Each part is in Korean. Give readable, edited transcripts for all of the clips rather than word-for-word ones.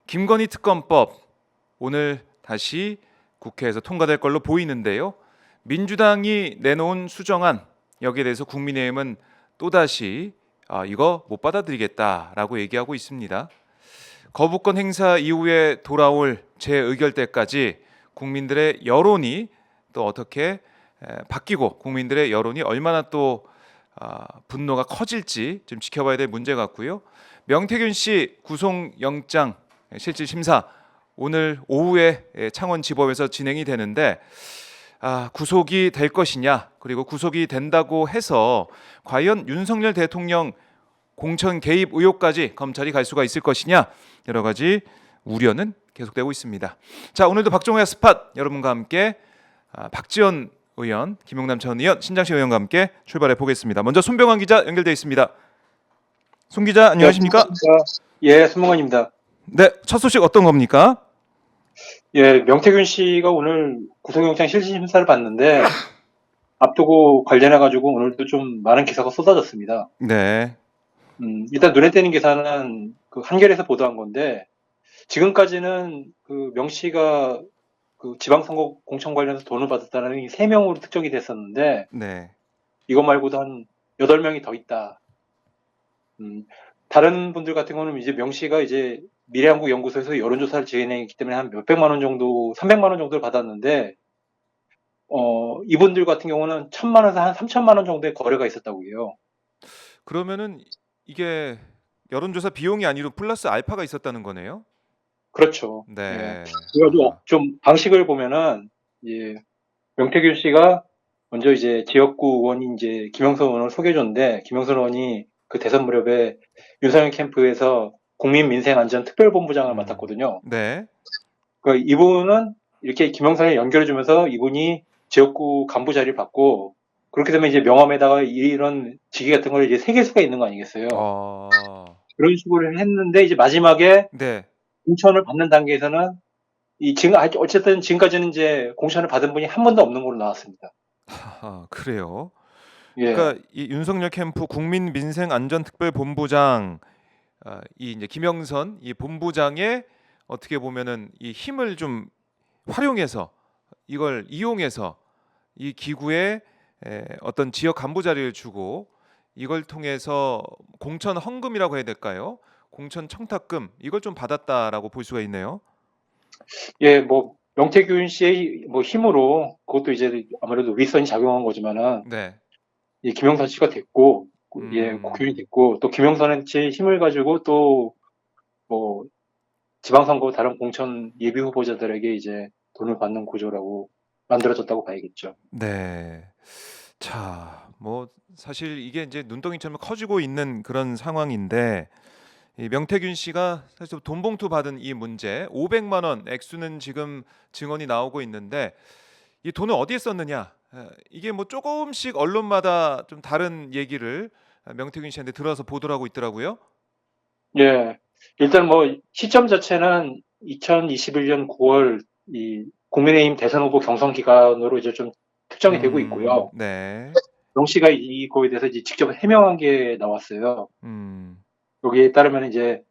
김건희 특검법 오늘 다시 국회에서 통과될 걸로 보이는데요. 민주당이 내놓은 수정안 여기에 대해서 국민의힘은 또다시 이거 못 받아들이겠다라고 얘기하고 있습니다. 거부권 행사 이후에 돌아올 재의결 때까지 국민들의 여론이 또 어떻게 바뀌고 국민들의 여론이 얼마나 또 분노가 커질지 좀 지켜봐야 될 문제 같고요. 명태균 씨 구속영장 실질심사 오늘 오후에 창원지법에서 진행이 되는데 구속이 될 것이냐, 그리고 구속이 된다고 해서 과연 윤석열 대통령 공천 개입 의혹까지 검찰이 갈 수가 있을 것이냐, 여러 가지 우려는 계속되고 있습니다. 자, 오늘도 박종호의 스팟 여러분과 함께 박지원 의원, 김용남 전 의원, 신장식 의원과 함께 출발해 보겠습니다. 먼저 손병환 기자 연결돼 있습니다. 손 기자 안녕하십니까? 예, 손병환입니다. 네, 첫 소식 어떤 겁니까? 예, 명태균 씨가 오늘 구속영장 실질심사를 받는데 앞두고 관련해가지고 오늘도 좀 많은 기사가 쏟아졌습니다. 네. 일단 눈에 띄는 기사는 그 한겨레에서 보도한 건데 지금까지는 그 명 씨가 그 지방선거 공천 관련해서 돈을 받았다는 이 3명으로 특정이 됐었는데 네. 이것 말고도 한 8명이 더 있다. 다른 분들 같은 경우는 이제 명 씨가 이제 미래한국연구소에서 여론조사를 진행했기 때문에 한 몇백만 원 정도, 300만 원 정도를 받았는데, 이분들 같은 경우는 1,000만 원에서 한 3천만 원 정도의 거래가 있었다고 해요. 그러면은 이게 여론조사 비용이 아니고 플러스 알파가 있었다는 거네요. 그렇죠. 예. 네. 그래가지고 좀 방식을 보면은, 예, 명태균 씨가 먼저 이제 지역구 의원인 이제 김영선 의원을 소개해줬는데, 김영선 의원이 그 대선 무렵에 윤석열 캠프에서 국민민생안전특별본부장을 맡았거든요. 네. 그 이분은 이렇게 김영선을 연결해주면서 이분이 지역구 간부 자리를 받고 그렇게 되면 이제 명함에다가 이런 직위 같은 걸 이제 새길 수가 있는 거 아니겠어요? 그런 식으로 했는데 이제 마지막에 네. 공천을 받는 단계에서는 어쨌든 지금까지는 이제 공천을 받은 분이 한 번도 없는 걸로 나왔습니다. 그래요. 예. 그러니까 이 윤석열 캠프 국민민생안전특별본부장 이 이제 김영선 이 본부장의 어떻게 보면은 이 힘을 좀 활용해서 이걸 이용해서 이 기구에 어떤 지역 간부 자리를 주고 이걸 통해서 공천 헌금이라고 해야 될까요? 공천 청탁금 이걸 좀 받았다라고 볼 수가 있네요. 예, 뭐 명태균 씨의 뭐 힘으로 그것도 이제 아무래도 윗선이 작용한 거지만은 네. 이 김영선 씨가 됐고 예, 국회의원이 됐고 또 김영선 씨의 힘을 가지고 또 뭐 지방선거 다른 공천 예비 후보자들에게 이제 돈을 받는 구조라고 만들어졌다고 봐야겠죠. 네. 자, 뭐 사실 이게 이제 눈덩이처럼 커지고 있는 그런 상황인데 이 명태균 씨가 사실 돈 봉투 받은 이 문제 500만 원 액수는 지금 증언이 나오고 있는데 이 돈을 어디에 썼느냐? 이게 뭐 조금씩 언론마다 좀 다른 얘기를 명태균 씨한테 들어서 보도를 하고 있더라고요. 예. 일단 뭐 시점 자체는 2021년 9월 이 국민의힘 대선 후보 경선 기간으로 이제 좀 특정이 되고 있고요. 네. 명 씨가 이거에 대해서 이제 직접 해명한 게 나왔어요. 음. 여기에 따르면 이제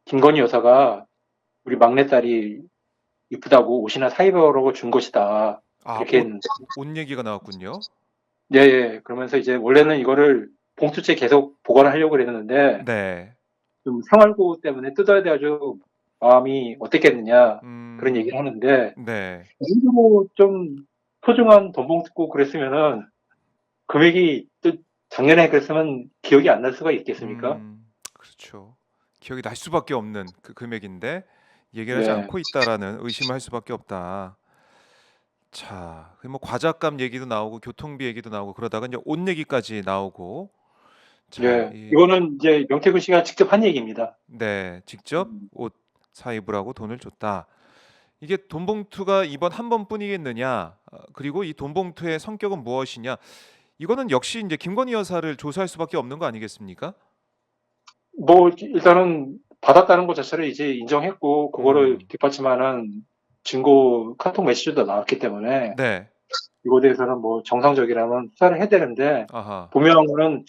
김건희 여사가 우리 막내딸이 이쁘다고 옷이나 사입으라고 준 것이다. 이렇게 했는데. 옷 얘기가 나왔군요. 예, 예. 그러면서 이제 원래는 이거를 봉투째 계속 보관을 하려고 그랬는데 네. 좀 생활고 때문에 뜯어야 돼가지고 마음이 어땠겠느냐 그런 얘기를 하는데 네. 그리고 좀 소중한 돈 봉투고 그랬으면은 금액이 또 작년에 그랬으면 기억이 안 날 수가 있겠습니까? 그렇죠. 기억이 날 수밖에 없는 그 금액인데 얘기를 하지 네. 않고 있다라는 의심을 할 수밖에 없다. 자, 뭐 과자값 얘기도 나오고 교통비 얘기도 나오고 그러다가 이제 옷 얘기까지 나오고. 자, 예. 이거는 이제 명태균 씨가 직접 한 얘기입니다. 네, 직접 옷 사 입으라고 돈을 줬다. 이게 돈 봉투가 이번 한 번뿐이겠느냐? 그리고 이 돈 봉투의 성격은 무엇이냐? 이거는 역시 이제 김건희 여사를 조사할 수밖에 없는 거 아니겠습니까? 뭐 일단은 받았다는 것 자체를 이제 인정했고 그거를 뒷받침하는 증거 카톡 메시지도 나왔기 때문에 네. 이거에 대해서는 뭐 정상적이라면 수사를 해야 되는데 아하. 분명은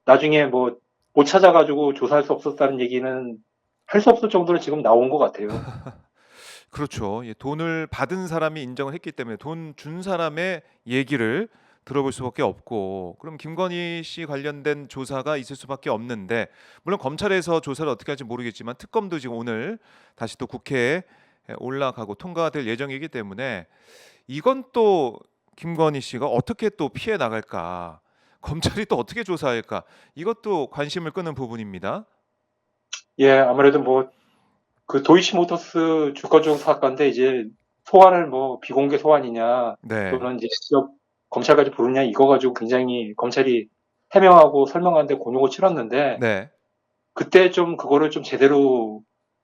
나중에 뭐 못 찾아가지고 조사할 수 없었다는 얘기는 할 수 없을 정도로 지금 나온 것 같아요. 그렇죠. 예, 돈을 받은 사람이 인정을 했기 때문에 돈 준 사람의 얘기를 들어볼 수밖에 없고, 그럼 김건희 씨 관련된 조사가 있을 수밖에 없는데, 물론 검찰에서 조사를 어떻게 할지 모르겠지만 특검도 지금 오늘 다시 또 국회에 올라가고 통과될 예정이기 때문에 이건 또 김건희 씨가 어떻게 또 피해 나갈까? 검찰이 또 어떻게 조사할까? 이것도 관심을 끄는 부분입니다. 예, 아무래도 뭐 그 도이치모터스 주가 조작 사건인데 이제 소환을 뭐 비공개 소환이냐 네, 또는 이제 직접 검찰까지 부르냐 이거 가지고 굉장히 검찰이 해명하고 설명하는데 곤욕을 치렀는데 네, 그때 좀 그거를 좀 제대로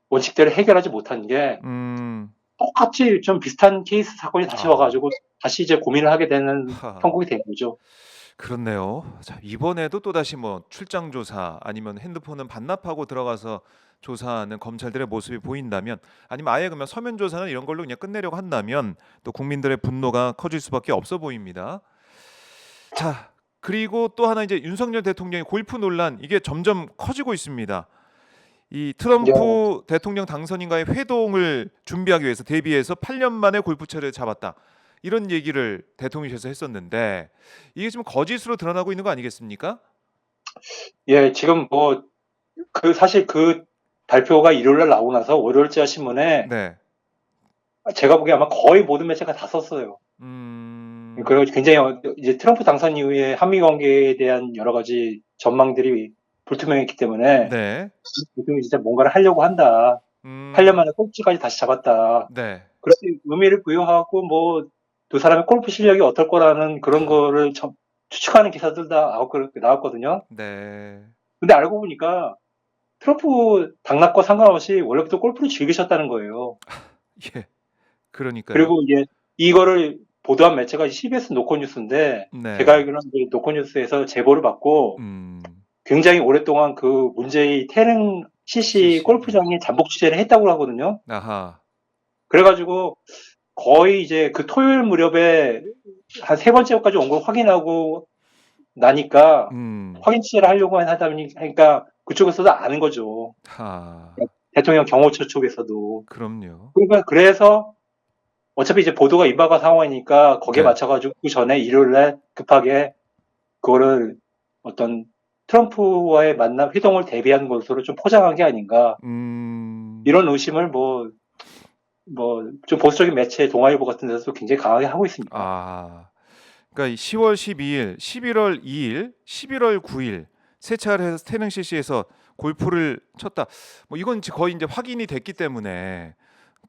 원칙대로 해결하지 못한 게 음, 똑같이 좀 비슷한 케이스 사건이 다시 아, 와가지고 다시 이제 고민을 하게 되는 하. 형국이 된 거죠. 그렇네요. 자, 이번에도 또다시 뭐 출장 조사 아니면 핸드폰은 반납하고 들어가서 조사하는 검찰들의 모습이 보인다면, 아니면 아예 그러면 서면 조사는 이런 걸로 그냥 끝내려고 한다면 또 국민들의 분노가 커질 수밖에 없어 보입니다. 자, 그리고 또 하나 이제 윤석열 대통령의 골프 논란, 이게 점점 커지고 있습니다. 이 이제 트럼프 대통령 당선인과의 회동을 준비하기 위해서 대비해서 8년 만에 골프채를 잡았다, 이런 얘기를 대통령실에서 했었는데 이게 지금 거짓으로 드러나고 있는 거 아니겠습니까? 예, 지금 뭐 그 사실 그 발표가 일요일 날 나오고 나서 월요일자 신문에 네. 제가 보기에 아마 거의 모든 매체가 다 썼어요. 음. 그리고 굉장히 이제 트럼프 당선 이후에 한미 관계에 대한 여러 가지 전망들이 불투명했기 때문에 네. 대통령이 진짜 뭔가를 하려고 한다. 8년 음. 만에 꼭지까지 다시 잡았다. 네. 그렇게 의미를 부여하고 뭐 두 사람의 골프 실력이 어떨 거라는 그런 거를 추측하는 기사들 다 나왔거든요. 네. 근데 알고 보니까 트럼프 당락과 상관없이 원래부터 골프를 즐기셨다는 거예요. 예. 그러니까요. 그리고 이제 이거를 보도한 매체가 CBS 노컷뉴스인데 제가 네. 알기로는 이제 노컷뉴스에서 제보를 받고 음. 굉장히 오랫동안 그 문제의 태릉 CC CC. 네. 골프장에 잠복 취재를 했다고 하거든요. 아하. 그래가지고 거의 이제 그 토요일 무렵에 한 세 번째까지 온 걸 확인하고 나니까 음. 확인 취재를 하려고 하다 보니까 그쪽에서도 아는 거죠. 하. 대통령 경호처 쪽에서도. 그럼요. 그러니까 그래서 어차피 이제 보도가 임박한 상황이니까 거기에 네. 맞춰가지고 그 전에 일요일날 급하게 그거를 어떤 트럼프와의 만남 회동을 대비한 것으로 좀 포장한 게 아닌가 음. 이런 의심을 뭐 좀 보수적인 매체 동아일보 같은 데서도 굉장히 강하게 하고 있습니다. 아. 그러니까 10월 12일, 11월 2일, 11월 9일 세 차례 해서 태릉 CC에서 골프를 쳤다. 뭐 이건 거의 이제 확인이 됐기 때문에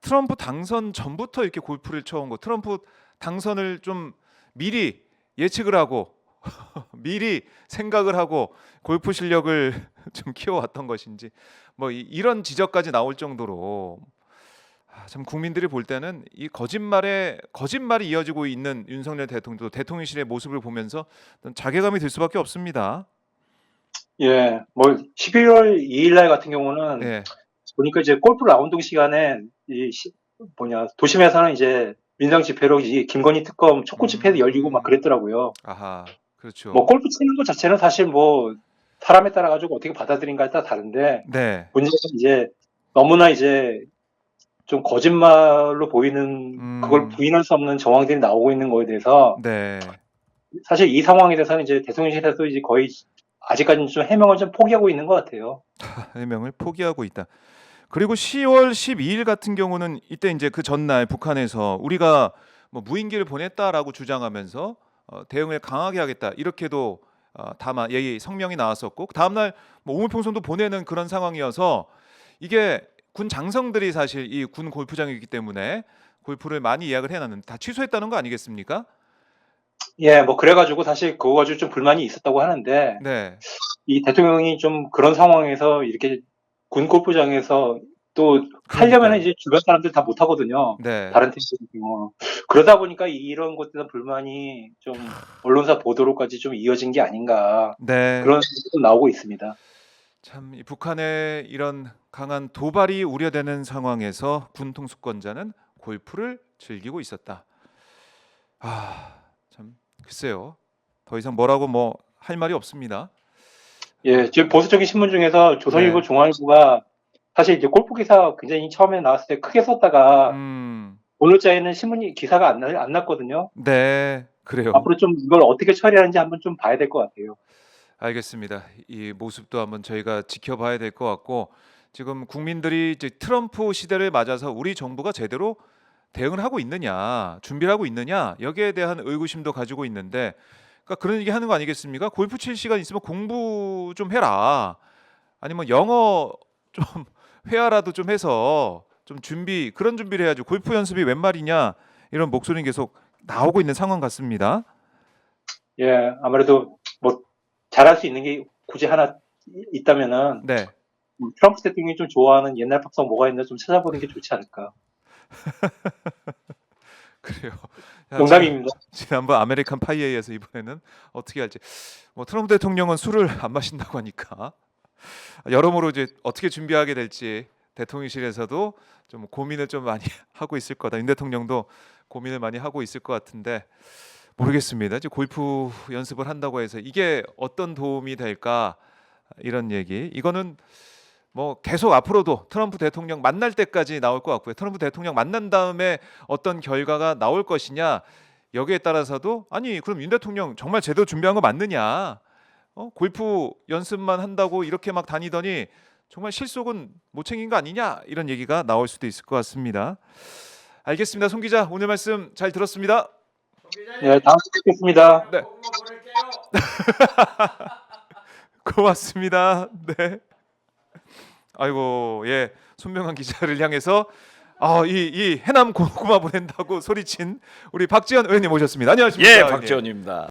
트럼프 당선 전부터 이렇게 골프를 쳐온 거, 트럼프 당선을 좀 미리 예측을 하고 미리 생각을 하고 골프 실력을 좀 키워왔던 것인지, 뭐 이런 지적까지 나올 정도로, 참 국민들이 볼 때는 이 거짓말에 거짓말이 이어지고 있는 윤석열 대통령도 대통령실의 모습을 보면서 어떤 자괴감이 들 수밖에 없습니다. 예, 뭐 11월 2일 날 같은 경우는 네, 보니까 이제 골프 라운딩 시간에 도심에서는 이제 민상 집회로 이 김건희 특검 촉구 집회도 열리고 막 음, 그랬더라고요. 아하, 뭐 그렇죠. 골프 치는 것 자체는 사실 뭐 사람에 따라 가지고 어떻게 받아들인가에 따라 다른데 네, 문제는 이제 너무나 이제 좀 거짓말로 보이는 그걸 음, 부인할 수 없는 정황들이 나오고 있는 거에 대해서 네, 사실 이 상황에 대해서는 이제 대통령실에서 이제 거의 아직까지는 좀 해명을 좀 포기하고 있는 것 같아요. 해명을 포기하고 있다. 그리고 10월 12일 같은 경우는 이때 이제 그 전날 북한에서 우리가 뭐 무인기를 보냈다라고 주장하면서 대응을 강하게 하겠다, 이렇게도 다만 예의 성명이 나왔었고, 그 다음날 뭐 오물풍선도 보내는 그런 상황이어서 이게 군 장성들이 사실 이 군 골프장이기 때문에 골프를 많이 예약을 해놨는데 다 취소했다는 거 아니겠습니까? 예, 뭐 그래가지고 사실 그거 가지고 좀 불만이 있었다고 하는데 네, 이 대통령이 좀 그런 상황에서 이렇게 군 골프장에서 또 하려면 그러니까요. 이제 주변 사람들 다 못하거든요. 네, 다른 팀들 같은 경우. 그러다 보니까 이런 것에 대한 불만이 좀 언론사 보도로까지 좀 이어진 게 아닌가 네. 그런 생각도 나오고 있습니다. 참, 이 북한의 이런 강한 도발이 우려되는 상황에서 군 통수권자는 골프를 즐기고 있었다. 참 글쎄요. 더 이상 뭐라고 뭐 할 말이 없습니다. 예, 지금 보수적인 신문 중에서 조선일보, 네, 중앙일보가 사실 이제 골프 기사 굉장히 처음에 나왔을 때 크게 썼다가 오늘자에는 신문 기사가 안 났거든요. 네, 그래요. 앞으로 좀 이걸 어떻게 처리하는지 한번 좀 봐야 될 것 같아요. 알겠습니다. 이 모습도 한번 저희가 지켜봐야 될 것 같고 지금 국민들이 이제 트럼프 시대를 맞아서 우리 정부가 제대로 대응을 하고 있느냐, 준비를 하고 있느냐 여기에 대한 의구심도 가지고 있는데 그러니까 그런 얘기 하는 거 아니겠습니까? 골프 칠 시간 있으면 공부 좀 해라. 아니면 영어 좀 회화라도 좀 해서 좀 그런 준비를 해야죠. 골프 연습이 웬 말이냐 이런 목소리는 계속 나오고 있는 상황 같습니다. 예, 아무래도 뭐 잘할 수 있는 게 굳이 하나 있다면은 네. 트럼프 대통령이 좀 좋아하는 옛날 팝송 뭐가 있나 좀 찾아보는 게 좋지 않을까. 그래요. 농담입니다. 지난번 아메리칸 파이에서 이번에는 어떻게 할지. 뭐 트럼프 대통령은 술을 안 마신다고 하니까 여러모로 이제 어떻게 준비하게 될지 대통령실에서도 좀 고민을 좀 많이 하고 있을 거다. 윤 대통령도 고민을 많이 하고 있을 것 같은데 모르겠습니다. 이제 골프 연습을 한다고 해서 이게 어떤 도움이 될까 이런 얘기. 이거는 뭐 계속 앞으로도 트럼프 대통령 만날 때까지 나올 것 같고요. 트럼프 대통령 만난 다음에 어떤 결과가 나올 것이냐 여기에 따라서도 아니 그럼 윤 대통령 정말 제대로 준비한 거 맞느냐? 골프 연습만 한다고 이렇게 막 다니더니 정말 실속은 못 챙긴 거 아니냐 이런 얘기가 나올 수도 있을 것 같습니다. 알겠습니다. 송 기자 오늘 말씀 잘 들었습니다. 네, 다음 주에 뵙겠습니다. 네. 고맙습니다. 네. 아이고 예 손명환 기자를 향해서 이 해남 고구마 보낸다고 소리친 우리 박지원 의원님 오셨습니다. 안녕하십니까? 예, 의원님. 박지원입니다.